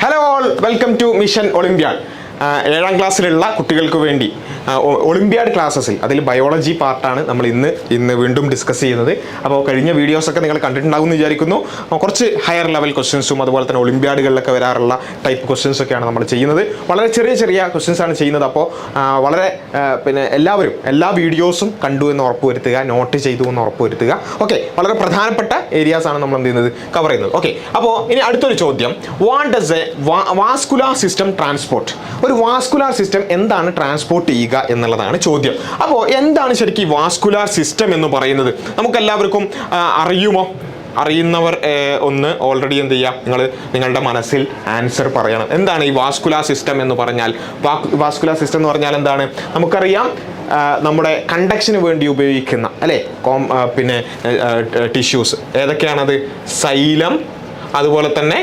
Hello all, welcome to Mission Olympiad. 7ാം ക്ലാസ്സിലുള്ള കുട്ടികൾക്ക് വേണ്ടി ഒളിമ്പ്യാഡ് ക്ലാസ്സസിൽ അതിൽ ബയോളജി പാർട്ടാണ് നമ്മൾ ഇന്ന് വീണ്ടും ഡിസ്കസ് ചെയ്യുന്നത്. അപ്പോൾ കഴിഞ്ഞ വീഡിയോസൊക്കെ നിങ്ങൾ കണ്ടിട്ടുണ്ടാകുമെന്ന് വിചാരിക്കുന്നു. കുറച്ച് ഹയർ ലെവൽ ക്വസ്റ്റ്യൻസും അതുപോലെ തന്നെ ഒളിമ്പ്യാഡുകളിലൊക്കെ വരാറുള്ള ടൈപ്പ് ക്വസ്റ്റ്യൻസൊക്കെയാണ് നമ്മൾ ചെയ്യുന്നത്. വളരെ ചെറിയ ക്വസ്റ്റ്യൻസാണ് ചെയ്യുന്നത്. അപ്പോൾ വളരെ എല്ലാവരും എല്ലാ വീഡിയോസും കണ്ടു എന്ന് ഉറപ്പുവരുത്തുക, നോട്ട് ചെയ്തു എന്ന് ഉറപ്പുവരുത്തുക. ഓക്കെ, വളരെ പ്രധാനപ്പെട്ട ഏരിയാസാണ് നമ്മൾ എന്ത് ചെയ്യുന്നത്, കവർ ചെയ്യുന്നത്. ഓക്കെ, അപ്പോൾ ഇനി അടുത്തൊരു ചോദ്യം, what does A vascular system transport? ഒരു വാസ്കുലാർ സിസ്റ്റം എന്താണ് ട്രാൻസ്പോർട്ട് ചെയ്യുക എന്നുള്ളതാണ് ചോദ്യം. അപ്പോൾ എന്താണ് ശരിക്കും ഈ വാസ്കുലാർ സിസ്റ്റം എന്ന് പറയുന്നത്? നമുക്കെല്ലാവർക്കും അറിയുമോ? അറിയുന്നവർ ഒന്ന് ഓൾറെഡി എന്ത് ചെയ്യുക, നിങ്ങളുടെ മനസ്സിൽ ആൻസർ പറയണം. എന്താണ് ഈ വാസ്കുലാർ സിസ്റ്റം എന്ന് പറഞ്ഞാൽ? വാസ്കുലാർ സിസ്റ്റം എന്ന് പറഞ്ഞാൽ എന്താണ്? നമുക്കറിയാം, നമ്മുടെ കണ്ടക്ഷന് വേണ്ടി ഉപയോഗിക്കുന്ന ടിഷ്യൂസ് ഏതൊക്കെയാണത്? സൈലം, അതുപോലെ തന്നെ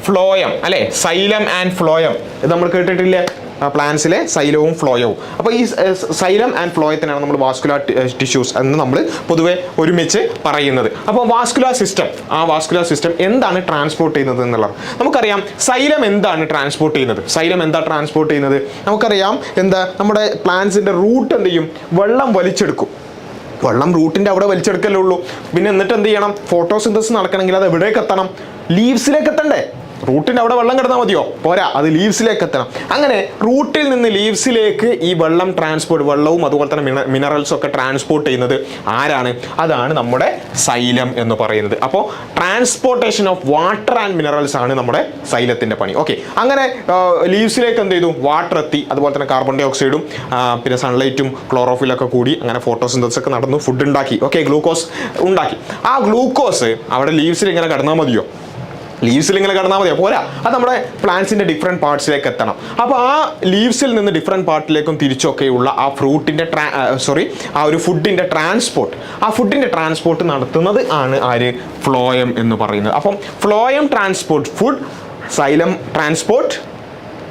ഫ്ലോയം, അല്ലേ? സൈലം ആൻഡ് ഫ്ലോയം, ഇത് നമ്മൾ കേട്ടിട്ടില്ലേ? പ്ലാന്റ്സിലെ സൈലവും ഫ്ലോയവും. അപ്പോൾ ഈ സൈലം ആൻഡ് ഫ്ലോയത്തിനാണ് നമ്മൾ വാസ്കുലാർ ടിഷ്യൂസ് എന്ന് നമ്മൾ പൊതുവെ ഒരുമിച്ച് പറയുന്നത്. അപ്പോൾ വാസ്കുലാർ സിസ്റ്റം എന്താണ് ട്രാൻസ്പോർട്ട് ചെയ്യുന്നത് എന്നുള്ളത് നമുക്കറിയാം. സൈലം എന്താണ് ട്രാൻസ്പോർട്ട് ചെയ്യുന്നത്? നമുക്കറിയാം, നമ്മുടെ പ്ലാന്റ്സിന്റെ റൂട്ട് എന്ത് ചെയ്യും? വെള്ളം വലിച്ചെടുക്കും. വെള്ളം റൂട്ടിൻ്റെ അവിടെ വലിച്ചെടുക്കല്ലേ ഉള്ളൂ. പിന്നെ എന്നിട്ട് എന്ത് ചെയ്യണം? ഫോട്ടോസിന്തസിസ് നടക്കണമെങ്കിൽ അത് എവിടേക്ക് എത്തണം? ലീവ്സിലേക്ക് എത്തണ്ടേ? റൂട്ടിൻ്റെ അവിടെ വെള്ളം കിടന്നാൽ മതിയോ? പോരാ, അത് ലീവ്സിലേക്ക് എത്തണം. അങ്ങനെ റൂട്ടിൽ നിന്ന് ലീവ്സിലേക്ക് ഈ വെള്ളവും അതുപോലെ തന്നെ മിനറൽസും ഒക്കെ ട്രാൻസ്പോർട്ട് ചെയ്യുന്നത് ആരാണ്? അതാണ് നമ്മുടെ സൈലം എന്ന് പറയുന്നത്. അപ്പോൾ transportation of water and minerals ആണ് നമ്മുടെ സൈലത്തിൻ്റെ പണി. ഓക്കെ, അങ്ങനെ ലീവ്സിലേക്ക് എന്ത് ചെയ്തു? വാട്ടർ എത്തി, അതുപോലെ തന്നെ കാർബൺ ഡൈ ഓക്സൈഡും പിന്നെ സൺലൈറ്റും ക്ലോറോഫിലൊക്കെ കൂടി അങ്ങനെ ഫോട്ടോസിന്തസിസ് ഒക്കെ നടന്നു, ഫുഡ് ഉണ്ടാക്കി. ഓക്കെ, ഗ്ലൂക്കോസ് ഉണ്ടാക്കി. ആ ഗ്ലൂക്കോസ് അവിടെ ലീവ്സിൽ ഇങ്ങനെ കടന്നാൽ മതിയോ? പോരാ, അത് നമ്മുടെ പ്ലാന്റ്സിന്റെ ഡിഫറെന്റ് പാർട്സിലേക്ക് എത്തണം. അപ്പോൾ ആ ലീവ്സിൽ നിന്ന് ഡിഫറെന്റ് പാർട്ടിലേക്കും തിരിച്ചൊക്കെയുള്ള ആ ഫുഡിന്റെ ട്രാൻസ്പോർട്ട് നടത്തുന്നത് ആണ് ഫ്ലോയം എന്ന് പറയുന്നത്. അപ്പം phloem transport food, xylem transport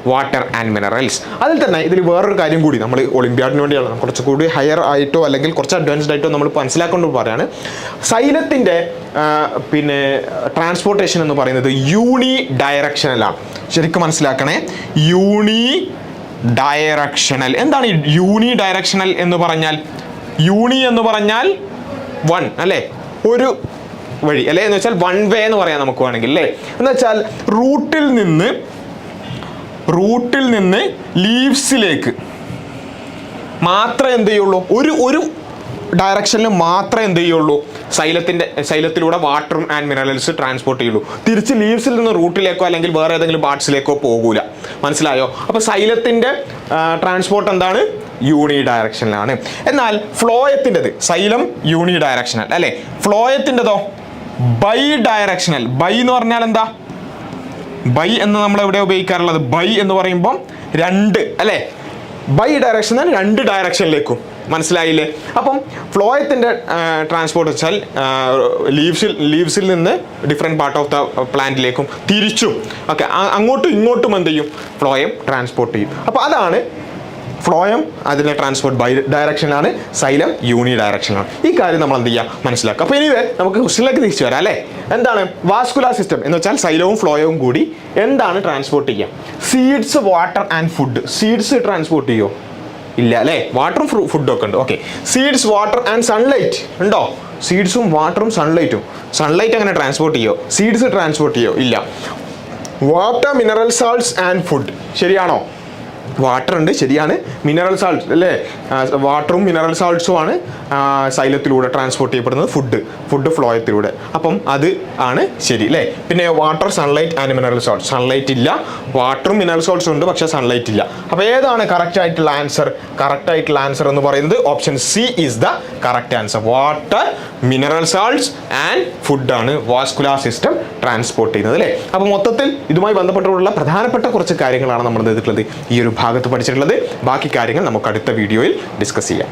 water and minerals. അതിൽ തന്നെ ഇതിൽ വേറൊരു കാര്യം കൂടി നമ്മൾ ഒളിമ്പ്യാഡിന് വേണ്ടിയാണ് കുറച്ചുകൂടി ഹയർ ആയിട്ടോ അല്ലെങ്കിൽ കുറച്ച് അഡ്വാൻസ്ഡ് ആയിട്ടോ നമ്മൾ മനസ്സിലാക്കൊണ്ട് പറയാണ്. സൈലത്തിൻ്റെ ട്രാൻസ്പോർട്ടേഷൻ എന്ന് പറയുന്നത് യൂണി ഡയറക്ഷണലാണ്. ശരിക്കും മനസ്സിലാക്കണേ, യൂണി ഡയറക്ഷണൽ. എന്താണ് ഈ യൂണി ഡയറക്ഷണൽ എന്ന് പറഞ്ഞാൽ? യൂണി എന്ന് പറഞ്ഞാൽ വൺ, അല്ലേ? ഒരു വഴി, അല്ലേ? എന്ന് വെച്ചാൽ വൺ വേ എന്ന് പറയാം നമുക്ക് വേണമെങ്കിൽ, അല്ലേ? എന്ന് വെച്ചാൽ റൂട്ടിൽ നിന്ന് ലീവ്സിലേക്ക് മാത്രമേ എന്ത് ചെയ്യുള്ളൂ? ഒരു ഡയറക്ഷനിൽ മാത്രമേ എന്ത് ചെയ്യുള്ളൂ? സൈലത്തിലൂടെ വാട്ടറും ആൻഡ് മിനറൽസ് ട്രാൻസ്പോർട്ട് ചെയ്യുള്ളൂ. തിരിച്ച് ലീവ്സിൽ നിന്ന് റൂട്ടിലേക്കോ അല്ലെങ്കിൽ വേറെ ഏതെങ്കിലും പാർട്സിലേക്കോ പോകൂല. മനസ്സിലായോ? അപ്പോൾ സൈലത്തിൻ്റെ ട്രാൻസ്പോർട്ട് എന്താണ്? യൂണി ഡയറക്ഷനിലാണ്. എന്നാൽ ഫ്ലോയത്തിൻ്റെത്, സൈലം യൂണി ഡയറക്ഷണൽ, അല്ലേ? ഫ്ലോയത്തിൻ്റെതോ ബൈ ഡയറക്ഷണൽ. ബൈ എന്ന് പറഞ്ഞാൽ എന്താ? ബൈ എന്ന് നമ്മൾ എവിടെ ഉപയോഗിക്കാറുള്ളത്? ബൈ എന്ന് പറയുമ്പോൾ രണ്ട്, അല്ലേ? ബൈ ഡയറക്ഷണൽ, രണ്ട് ഡയറക്ഷനിലേക്കും. മനസ്സിലായില്ലേ? അപ്പം ഫ്ലോയത്തിൻ്റെ ട്രാൻസ്പോർട്ട് വെച്ചാൽ ലീവ്സിൽ നിന്ന് ഡിഫറെൻറ്റ് പാർട്ട് ഓഫ് ദ പ്ലാന്റിലേക്കും തിരിച്ചും ഒക്കെ അങ്ങോട്ടും ഇങ്ങോട്ടും എന്ത് ചെയ്യും? ഫ്ലോയം ട്രാൻസ്പോർട്ട് ചെയ്യും. അപ്പോൾ അതാണ് ഫ്ലോയം, അതിൻ്റെ ട്രാൻസ്പോർട്ട് ബൈ ഡയറക്ഷനാണ്. സൈലം യൂണി ഡയറക്ഷനാണ്. ഈ കാര്യം നമ്മൾ എന്ത് ചെയ്യുക? മനസ്സിലാക്കുക. അപ്പോൾ ഇനി നമുക്ക് ക്വസ്റ്റ്യനിലേക്ക് തിരിച്ചു വരാം, അല്ലേ? എന്താണ് വാസ്കുലാർ സിസ്റ്റം എന്ന് വെച്ചാൽ? സൈലവും ഫ്ലോയവും കൂടി എന്താണ് ട്രാൻസ്പോർട്ട് ചെയ്യുക? Seeds, water and food. Seeds transport ചെയ്യുമോ? ഇല്ല, അല്ലേ? വാട്ടറും ഫുഡും ഒക്കെ ഉണ്ട്. Okay, seeds, water and sunlight ഉണ്ടോ? സീഡ്സും വാട്ടറും സൺലൈറ്റും. സൺലൈറ്റ് അങ്ങനെ ട്രാൻസ്പോർട്ട് ചെയ്യോ? സീഡ്സ് ട്രാൻസ്പോർട്ട് ചെയ്യോ? ഇല്ല. Water, mineral salts and food. ശരിയാണോ? വാട്ടർ ഉണ്ട്, ശരിയാണ്. മിനറൽ സാൾട്ട്സ്, അല്ലേ? വാട്ടറും മിനറൽ സാൾട്ട്സും ആണ് സൈലത്തിലൂടെ ട്രാൻസ്പോർട്ട് ചെയ്യപ്പെടുന്നത്. ഫുഡ് ഫ്ലോയത്തിലൂടെ. അപ്പം അത് ആണ് ശരി, അല്ലേ? പിന്നെ water, sunlight and mineral salt. Sunlight ഇല്ല, വാട്ടറും മിനറൽ സാൾട്ട്സും ഉണ്ട്, പക്ഷേ സൺലൈറ്റ് ഇല്ല. അപ്പോൾ ഏതാണ് കറക്റ്റ് ആയിട്ടുള്ള ആൻസർ എന്ന് പറയുന്നത്? Option C is the correct answer. Water, mineral salts and food ആണ് വാസ്കുലാർ സിസ്റ്റം ട്രാൻസ്പോർട്ട് ചെയ്യുന്നത്, അല്ലേ? അപ്പോൾ മൊത്തത്തിൽ ഇതുമായി ബന്ധപ്പെട്ടുള്ള പ്രധാനപ്പെട്ട കുറച്ച് കാര്യങ്ങളാണ് നമ്മൾ ചെയ്തിട്ടുള്ളത്, ഈ ഒരു ഭാഗത്ത് പഠിച്ചിട്ടുള്ളത്. ബാക്കി കാര്യങ്ങൾ നമുക്ക് അടുത്ത വീഡിയോയിൽ ഡിസ്കസ് ചെയ്യാം.